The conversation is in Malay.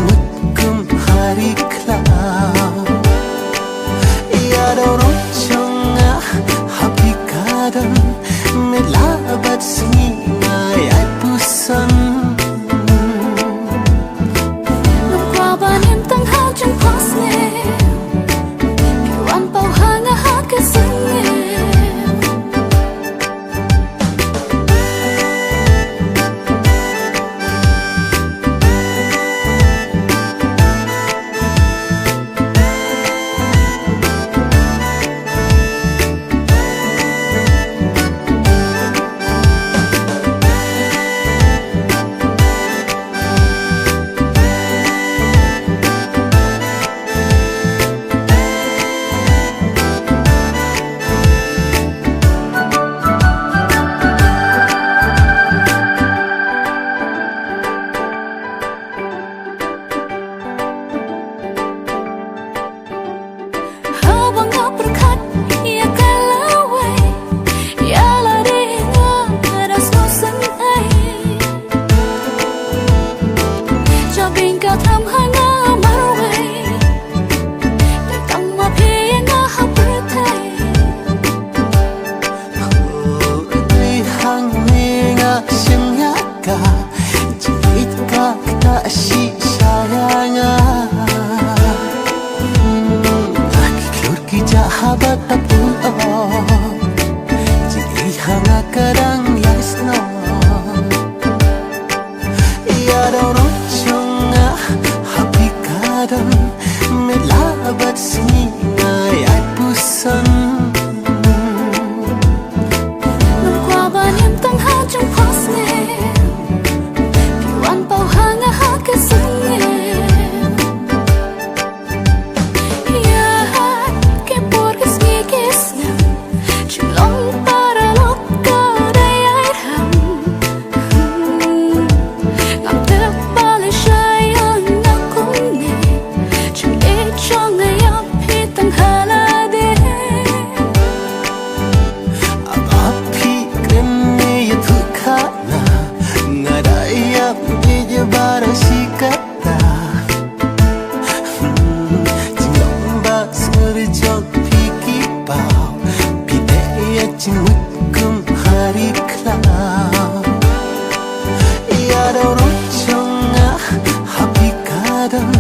cimutkum hari kelam. Ya dorong congah happy kadang melabat singa ay pusan. Nagwaban yung tanghal dyan pasne Piwan pao hanga hakasangin Habat tapul oh, jadi hanga kadang yes no. Ya dorong congah happy kadang melabat singa ay pusan. Nagwaban yung tanghal dyan pasne Piwan pao hanga hakasangin cimutkum hari kelam. Ya dorong congah happy kadang